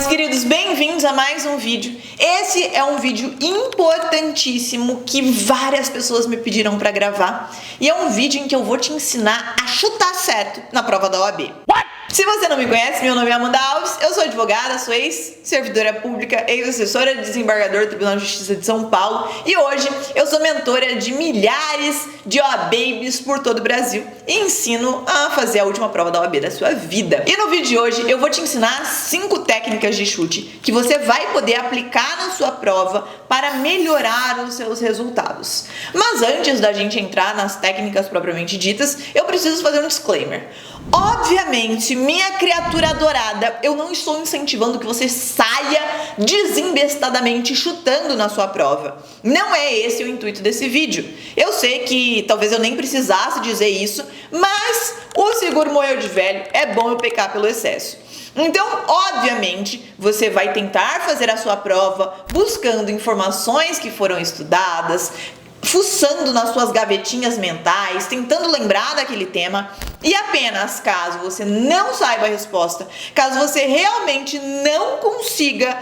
meus queridos, bem-vindos a mais um vídeo. Esse é um vídeo importantíssimo que várias pessoas me pediram para gravar e é um vídeo em que eu vou te ensinar a chutar certo na prova da OAB. Se você não me conhece, meu nome é Amanda Alves, eu sou advogada, sou ex-servidora pública, ex-assessora de desembargador do Tribunal de Justiça de São Paulo e hoje eu sou mentora de milhares de OABs por todo o Brasil e ensino a fazer a última prova da OAB da sua vida. E no vídeo de hoje eu vou te ensinar 5 técnicas de chute que você vai poder aplicar na sua prova para melhorar os seus resultados. Mas antes da gente entrar nas técnicas propriamente ditas, eu preciso fazer um disclaimer. Obviamente, minha criatura adorada, eu não estou incentivando que você saia desembestadamente chutando na sua prova. Não é esse o intuito desse vídeo. Eu sei que talvez eu nem precisasse dizer isso, mas o seguro morreu de velho, é bom eu pecar pelo excesso. Então, obviamente, você vai tentar fazer a sua prova buscando informações que foram estudadas, fuçando nas suas gavetinhas mentais, tentando lembrar daquele tema e apenas caso você não saiba a resposta, caso você realmente não consiga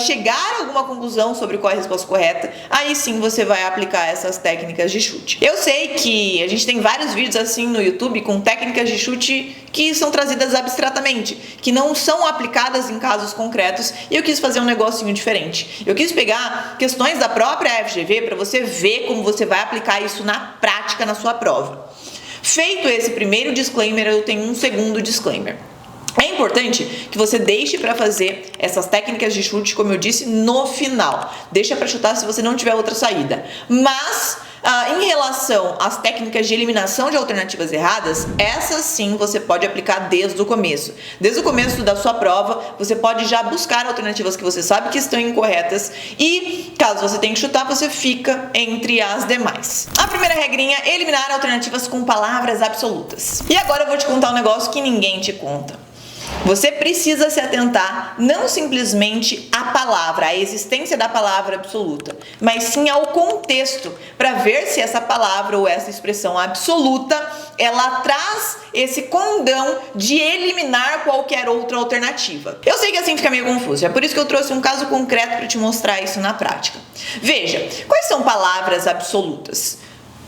chegar a alguma conclusão sobre qual é a resposta correta, aí sim você vai aplicar essas técnicas de chute. Eu sei que a gente tem vários vídeos assim no YouTube com técnicas de chute que são trazidas abstratamente, que não são aplicadas em casos concretos e eu quis fazer um negocinho diferente. Eu quis pegar questões da própria FGV para você ver como você vai aplicar isso na prática na sua prova. Feito esse primeiro disclaimer, eu tenho um segundo disclaimer. É importante que você deixe para fazer essas técnicas de chute, como eu disse, no final. Deixa para chutar se você não tiver outra saída. Mas em relação às técnicas de eliminação de alternativas erradas, essas sim você pode aplicar desde o começo. Desde o começo da sua prova, você pode já buscar alternativas que você sabe que estão incorretas e, caso você tenha que chutar, você fica entre as demais. A primeira regrinha é eliminar alternativas com palavras absolutas. E agora eu vou te contar um negócio que ninguém te conta. Você precisa se atentar não simplesmente à palavra, à existência da palavra absoluta, mas sim ao contexto, para ver se essa palavra ou essa expressão absoluta, ela traz esse condão de eliminar qualquer outra alternativa. Eu sei que assim fica meio confuso, é por isso que eu trouxe um caso concreto para te mostrar isso na prática. Veja, quais são palavras absolutas?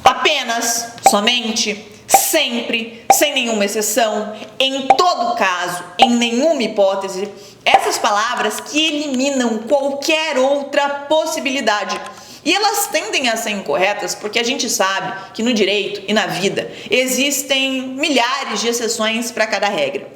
Apenas, somente, sempre, sem nenhuma exceção, em todo caso, em nenhuma hipótese, essas palavras que eliminam qualquer outra possibilidade. E elas tendem a ser incorretas porque a gente sabe que no direito e na vida existem milhares de exceções para cada regra.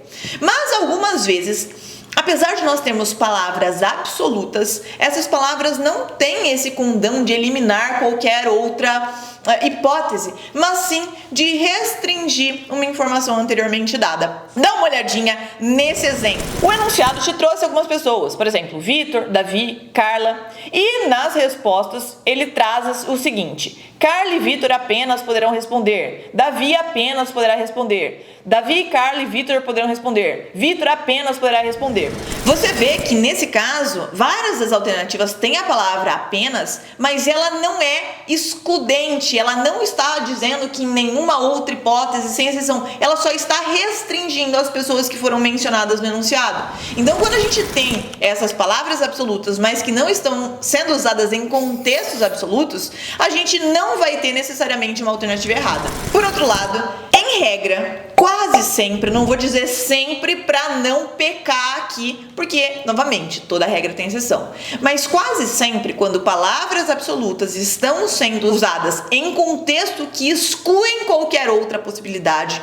Mas algumas vezes, apesar de nós termos palavras absolutas, essas palavras não têm esse condão de eliminar qualquer outra hipótese, mas sim de restringir uma informação anteriormente dada. Dá uma olhadinha nesse exemplo. O enunciado te trouxe algumas pessoas, por exemplo, Vitor, Davi, Carla, e nas respostas ele traz o seguinte: Carla e Vitor apenas poderão responder, Davi apenas poderá responder, Davi, Carla e Vitor poderão responder, Vitor apenas poderá responder. Você vê que nesse caso, várias das alternativas têm a palavra apenas, mas ela não é excludente, ela não está dizendo que em nenhuma outra hipótese, sem exceção, ela só está restringindo as pessoas que foram mencionadas no enunciado. Então, quando a gente tem essas palavras absolutas, mas que não estão sendo usadas em contextos absolutos, a gente não vai ter necessariamente uma alternativa errada. Por outro lado, em regra, quase sempre, não vou dizer sempre para não pecar aqui, porque, novamente, toda regra tem exceção, mas quase sempre, quando palavras absolutas estão sendo usadas em contexto que excluem qualquer outra possibilidade,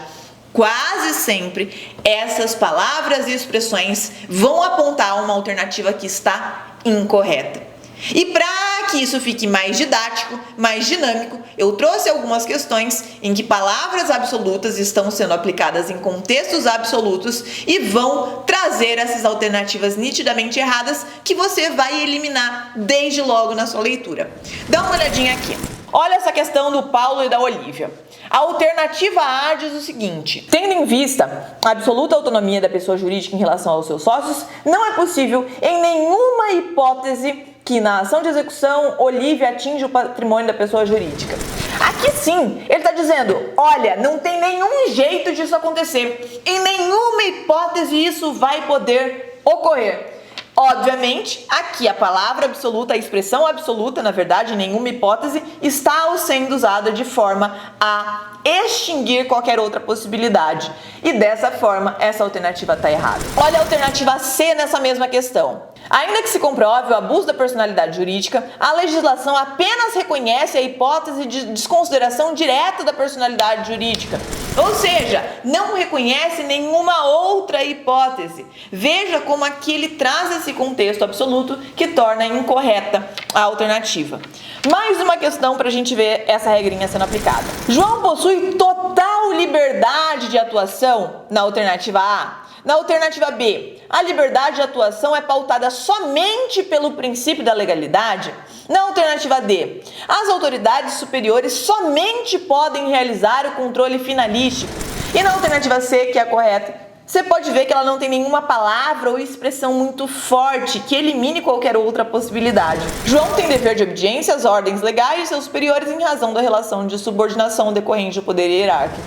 quase sempre essas palavras e expressões vão apontar uma alternativa que está incorreta. E para que isso fique mais didático, mais dinâmico, eu trouxe algumas questões em que palavras absolutas estão sendo aplicadas em contextos absolutos e vão trazer essas alternativas nitidamente erradas que você vai eliminar desde logo na sua leitura. Dá uma olhadinha aqui. Olha essa questão do Paulo e da Olivia. A alternativa A diz o seguinte: tendo em vista a absoluta autonomia da pessoa jurídica em relação aos seus sócios, não é possível, em nenhuma hipótese, que na ação de execução Olivia atinja o patrimônio da pessoa jurídica. Aqui sim, ele está dizendo, olha, não tem nenhum jeito disso acontecer. Em nenhuma hipótese isso vai poder ocorrer. Obviamente, aqui a palavra absoluta, a expressão absoluta, na verdade, nenhuma hipótese, está sendo usada de forma a extinguir qualquer outra possibilidade. E dessa forma, essa alternativa está errada. Olha a alternativa C nessa mesma questão. Ainda que se comprove o abuso da personalidade jurídica, a legislação apenas reconhece a hipótese de desconsideração direta da personalidade jurídica. Ou seja, não reconhece nenhuma outra hipótese. Veja como aqui ele traz esse contexto absoluto que torna incorreta a alternativa. Mais uma questão para a gente ver essa regrinha sendo aplicada. João possui total liberdade de atuação na alternativa A. Na alternativa B, a liberdade de atuação é pautada somente pelo princípio da legalidade. Na alternativa D, as autoridades superiores somente podem realizar o controle finalístico. E na alternativa C, que é a correta, você pode ver que ela não tem nenhuma palavra ou expressão muito forte que elimine qualquer outra possibilidade. João tem dever de obediência às ordens legais de seus superiores em razão da relação de subordinação decorrente do poder hierárquico.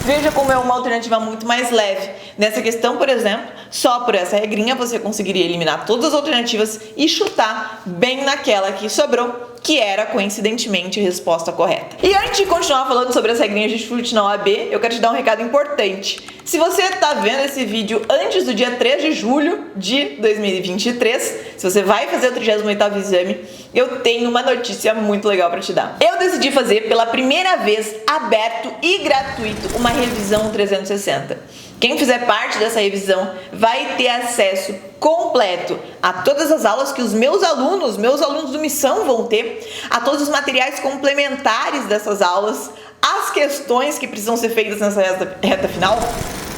Veja como é uma alternativa muito mais leve. Nessa questão, por exemplo, só por essa regrinha você conseguiria eliminar todas as alternativas e chutar bem naquela que sobrou, que era, coincidentemente, a resposta correta. E antes de continuar falando sobre as regrinhas de chute na OAB, eu quero te dar um recado importante. Se você está vendo esse vídeo antes do dia 3 de julho de 2023, se você vai fazer o 38º exame, eu tenho uma notícia muito legal para te dar. Eu decidi fazer pela primeira vez, aberto e gratuito, uma revisão 360. Quem fizer parte dessa revisão vai ter acesso completo a todas as aulas que os meus alunos do Missão vão ter, a todos os materiais complementares dessas aulas, as questões que precisam ser feitas nessa reta final,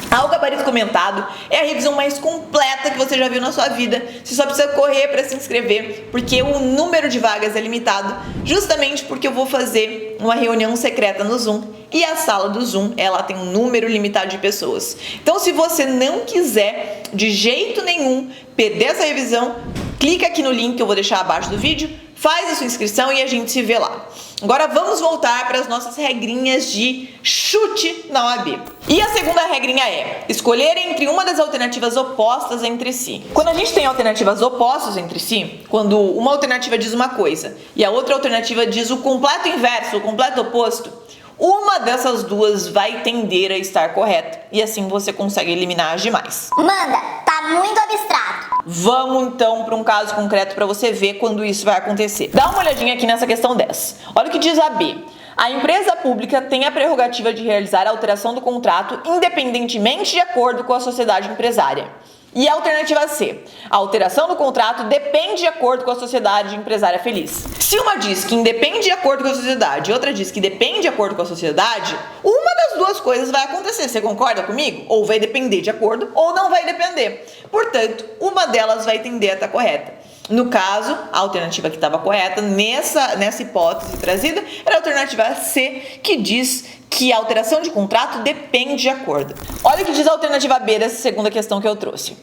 ao gabarito comentado. É a revisão mais completa que você já viu na sua vida. Você só precisa correr para se inscrever, porque o número de vagas é limitado, justamente porque eu vou fazer uma reunião secreta no Zoom, e a sala do Zoom, ela tem um número limitado de pessoas. Então, se você não quiser de jeito nenhum perder essa revisão, clica aqui no link que eu vou deixar abaixo do vídeo, faz a sua inscrição e a gente se vê lá. Agora vamos voltar para as nossas regrinhas de chute na OAB. E a segunda regrinha é escolher entre uma das alternativas opostas entre si. Quando a gente tem alternativas opostas entre si, quando uma alternativa diz uma coisa e a outra alternativa diz o completo inverso, o completo oposto, uma dessas duas vai tender a estar correta e assim você consegue eliminar as demais. Manda, tá muito abstrato. Vamos então para um caso concreto para você ver quando isso vai acontecer. Dá uma olhadinha aqui nessa questão 10. Olha o que diz a B. A empresa pública tem a prerrogativa de realizar a alteração do contrato independentemente de acordo com a sociedade empresária. E a alternativa C, a alteração do contrato depende de acordo com a sociedade empresária feliz. Se uma diz que independe de acordo com a sociedade e outra diz que depende de acordo com a sociedade, uma das duas coisas vai acontecer. Você concorda comigo? Ou vai depender de acordo ou não vai depender. Portanto, uma delas vai tender a estar correta. No caso, a alternativa que estava correta nessa hipótese trazida era a alternativa C, que diz que a alteração de contrato depende de acordo. Olha o que diz a alternativa B dessa segunda questão que eu trouxe.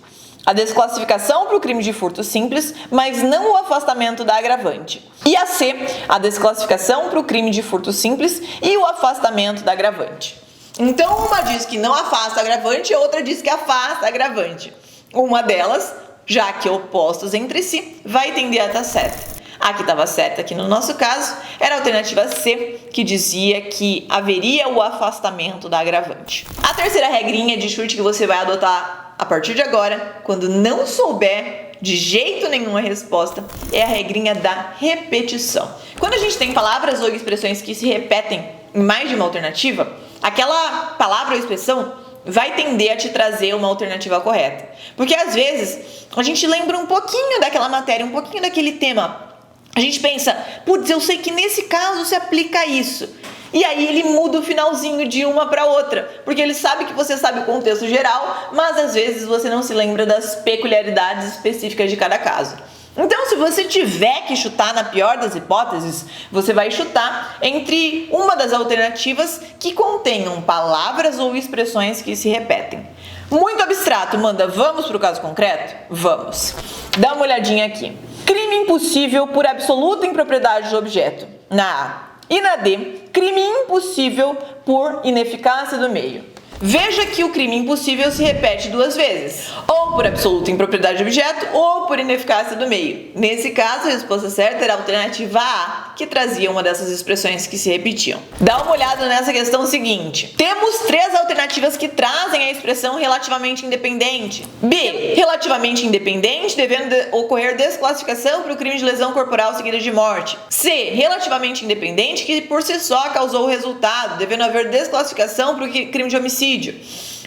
A desclassificação para o crime de furto simples, mas não o afastamento da agravante. E a C, a desclassificação para o crime de furto simples e o afastamento da agravante. Então, uma diz que não afasta a agravante e a outra diz que afasta a agravante. Uma delas, já que opostos entre si, vai tender a estar certa. A que estava certa aqui no nosso caso era a alternativa C, que dizia que haveria o afastamento da agravante. A terceira regrinha de chute que você vai adotar a partir de agora, quando não souber de jeito nenhum a resposta, é a regrinha da repetição. Quando a gente tem palavras ou expressões que se repetem em mais de uma alternativa, aquela palavra ou expressão vai tender a te trazer uma alternativa correta. Porque às vezes a gente lembra um pouquinho daquela matéria, um pouquinho daquele tema. A gente pensa, putz, eu sei que nesse caso se aplica isso. E aí ele muda o finalzinho de uma para outra, porque ele sabe que você sabe o contexto geral, mas às vezes você não se lembra das peculiaridades específicas de cada caso. Então, se você tiver que chutar na pior das hipóteses, você vai chutar entre uma das alternativas que contenham palavras ou expressões que se repetem. Muito abstrato, Manda, vamos para o caso concreto? Vamos. Dá uma olhadinha aqui. Crime impossível por absoluta impropriedade do objeto, na A. E na D, crime impossível por ineficácia do meio. Veja que o crime impossível se repete duas vezes, ou por absoluta impropriedade de objeto, ou por ineficácia do meio. Nesse caso, a resposta certa era a alternativa A, que trazia uma dessas expressões que se repetiam. Dá uma olhada nessa questão seguinte. Temos três alternativas que trazem a expressão relativamente independente. B, relativamente independente, devendo ocorrer desclassificação para o crime de lesão corporal seguida de morte. C, relativamente independente, que por si só causou o resultado, devendo haver desclassificação para o crime de homicídio.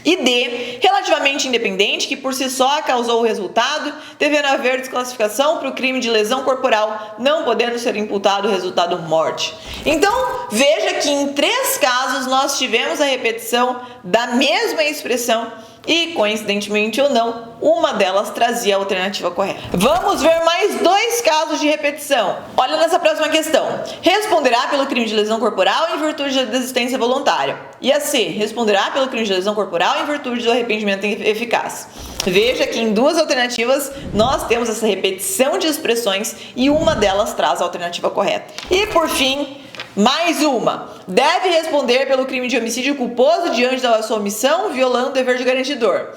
E D, relativamente independente, que por si só causou o resultado, devendo haver desclassificação para o crime de lesão corporal, não podendo ser imputado o resultado morte. Então, veja que em três casos nós tivemos a repetição da mesma expressão e, coincidentemente ou não, uma delas trazia a alternativa correta. Vamos ver mais dois casos de repetição. Olha nessa próxima questão. Responderá pelo crime de lesão corporal em virtude da desistência voluntária. E a C, responderá pelo crime de lesão corporal em virtude do arrependimento eficaz. Veja que em duas alternativas nós temos essa repetição de expressões e uma delas traz a alternativa correta. E por fim, mais uma. Deve responder pelo crime de homicídio culposo diante da sua omissão, violando o dever de garantidor.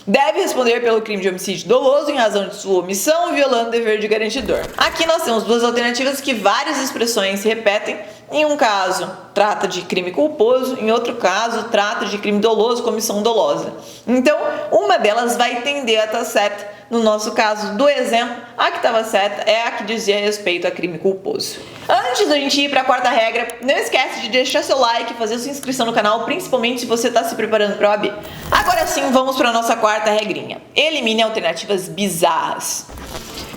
Deve responder pelo crime de homicídio doloso em razão de sua omissão, violando o dever de garantidor. Aqui nós temos duas alternativas que várias expressões se repetem. Em um caso, trata de crime culposo, em outro caso, trata de crime doloso, comissão dolosa. Então, uma delas vai tender a estar certa. No nosso caso do exemplo, a que estava certa é a que dizia respeito a crime culposo. Antes da gente ir para a quarta regra, não esquece de deixar seu like e fazer sua inscrição no canal, principalmente se você está se preparando para a OAB. Agora sim, vamos para a nossa quarta regrinha. Elimine alternativas bizarras.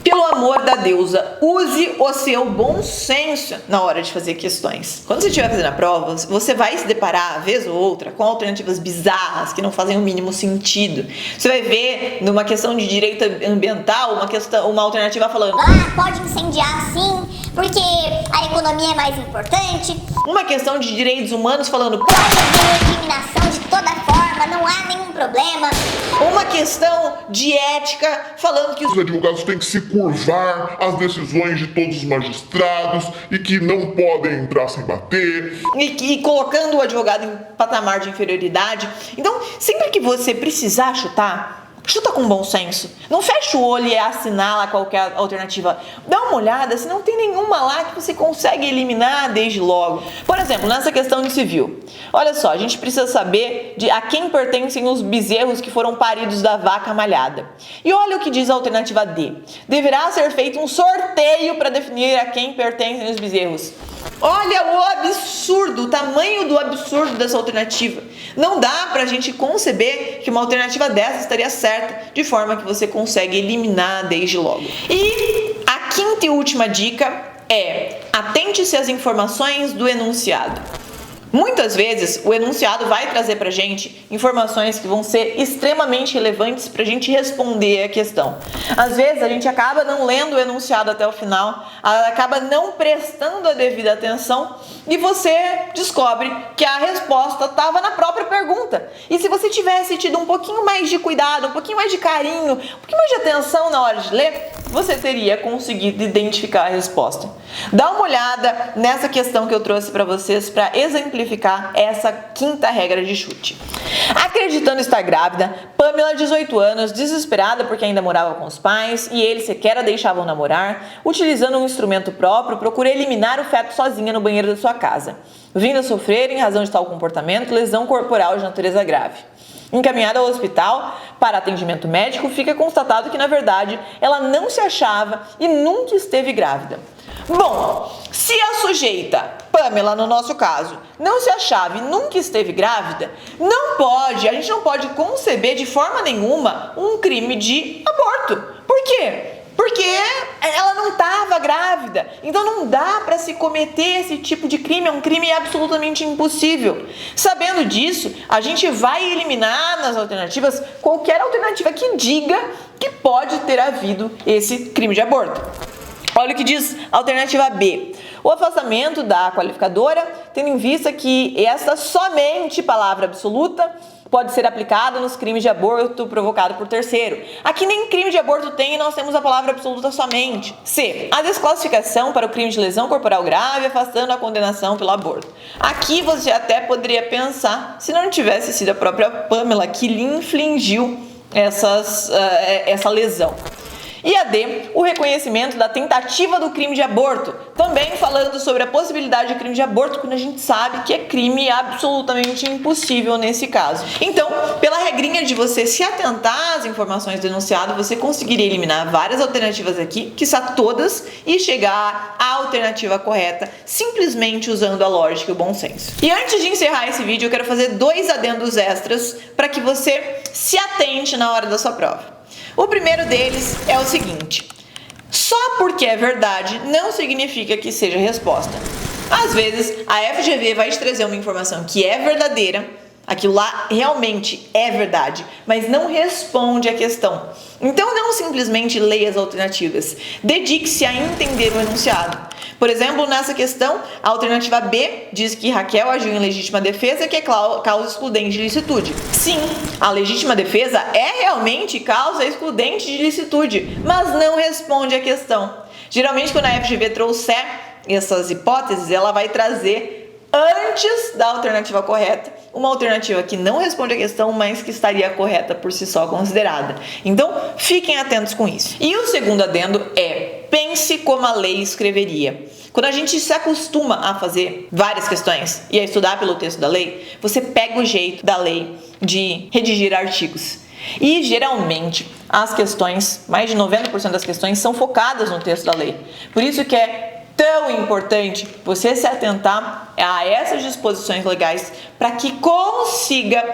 Pelo amor da deusa, use o seu bom senso na hora de fazer questões. Quando você estiver fazendo a prova, você vai se deparar, vez ou outra, com alternativas bizarras que não fazem o mínimo sentido. Você vai ver, numa questão de direito ambiental, uma alternativa falando: pode incendiar sim, porque a economia é mais importante. Uma questão de direitos humanos falando: pode haver eliminação de toda forma, não há nenhum problema. Uma questão de ética falando que os advogados têm que se curvar às decisões de todos os magistrados e que não podem entrar sem bater. E colocando o advogado em patamar de inferioridade. Então, sempre que você precisar chutar, chuta com bom senso. Não fecha o olho e assinala qualquer alternativa. Dá uma olhada se não tem nenhuma lá que você consegue eliminar desde logo. Por exemplo, nessa questão de civil. Olha só, a gente precisa saber a quem pertencem os bezerros que foram paridos da vaca malhada. E olha o que diz a alternativa D. Deverá ser feito um sorteio para definir a quem pertencem os bezerros. Olha o absurdo, o tamanho do absurdo dessa alternativa. Não dá pra gente conceber que uma alternativa dessa estaria certa, de forma que você consegue eliminar desde logo. E a quinta e última dica é: atente-se às informações do enunciado. Muitas vezes o enunciado vai trazer pra gente informações que vão ser extremamente relevantes pra gente responder a questão. Às vezes a gente acaba não lendo o enunciado até o final, acaba não prestando a devida atenção e você descobre que a resposta estava na própria pergunta. E se você tivesse tido um pouquinho mais de cuidado, um pouquinho mais de carinho, um pouquinho mais de atenção na hora de ler, você teria conseguido identificar a resposta. Dá uma olhada nessa questão que eu trouxe para vocês para exemplificar essa quinta regra de chute. Acreditando estar grávida, Pamela, 18 anos, desesperada porque ainda morava com os pais e eles sequer a deixavam namorar, utilizando um instrumento próprio, procura eliminar o feto sozinha no banheiro da sua casa, vindo a sofrer, em razão de tal comportamento, lesão corporal de natureza grave. Encaminhada ao hospital para atendimento médico, fica constatado que, na verdade, ela não se achava e nunca esteve grávida. Bom, se a sujeita, Pamela no nosso caso, não se achava e nunca esteve grávida, a gente não pode conceber de forma nenhuma um crime de aborto. Por quê? Porque ela não estava grávida, então não dá para se cometer esse tipo de crime, é um crime absolutamente impossível. Sabendo disso, a gente vai eliminar nas alternativas qualquer alternativa que diga que pode ter havido esse crime de aborto. Olha o que diz a alternativa B. O afastamento da qualificadora, tendo em vista que esta somente palavra absoluta pode ser aplicado nos crimes de aborto provocado por terceiro. Aqui nem crime de aborto tem e nós temos a palavra absoluta somente. C. A desclassificação para o crime de lesão corporal grave, afastando a condenação pelo aborto. Aqui você até poderia pensar se não tivesse sido a própria Pamela que lhe infligiu essa lesão. E a D, o reconhecimento da tentativa do crime de aborto, também falando sobre a possibilidade de crime de aborto, quando a gente sabe que é crime absolutamente impossível nesse caso. Então, pela regrinha de você se atentar às informações denunciadas, você conseguiria eliminar várias alternativas aqui, quiçá todas, e chegar à alternativa correta, simplesmente usando a lógica e o bom senso. E antes de encerrar esse vídeo, eu quero fazer 2 adendos extras para que você se atente na hora da sua prova. O primeiro deles é o seguinte: só porque é verdade não significa que seja resposta. Às vezes, a FGV vai te trazer uma informação que é verdadeira, aquilo lá realmente é verdade, mas não responde à questão. Então não simplesmente leia as alternativas, dedique-se a entender o enunciado. Por exemplo, nessa questão, a alternativa B diz que Raquel agiu em legítima defesa, que é causa excludente de licitude. Sim, a legítima defesa é realmente causa excludente de licitude, mas não responde à questão. Geralmente, quando a FGV trouxer essas hipóteses, ela vai trazer antes da alternativa correta uma alternativa que não responde à questão, mas que estaria correta por si só considerada. Então, fiquem atentos com isso. E o segundo adendo é: pense como a lei escreveria. Quando a gente se acostuma a fazer várias questões e a estudar pelo texto da lei, você pega o jeito da lei de redigir artigos. E geralmente as questões, mais de 90% das questões são focadas no texto da lei. Por isso que é tão importante você se atentar a essas disposições legais para que consiga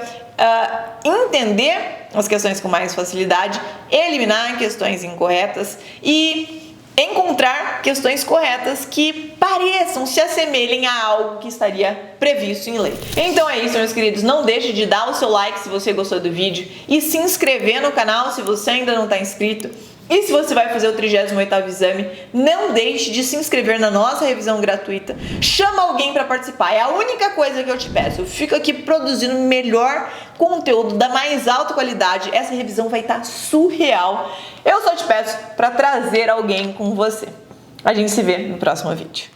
entender as questões com mais facilidade, eliminar questões incorretas e encontrar questões corretas que pareçam, se assemelhem a algo que estaria previsto em lei. Então é isso, meus queridos. Não deixe de dar o seu like se você gostou do vídeo e se inscrever no canal se você ainda não está inscrito. E se você vai fazer o 38º exame, não deixe de se inscrever na nossa revisão gratuita. Chama alguém para participar, é a única coisa que eu te peço. Eu fico aqui produzindo melhor conteúdo da mais alta qualidade. Essa revisão vai estar surreal. Eu só te peço para trazer alguém com você. A gente se vê no próximo vídeo.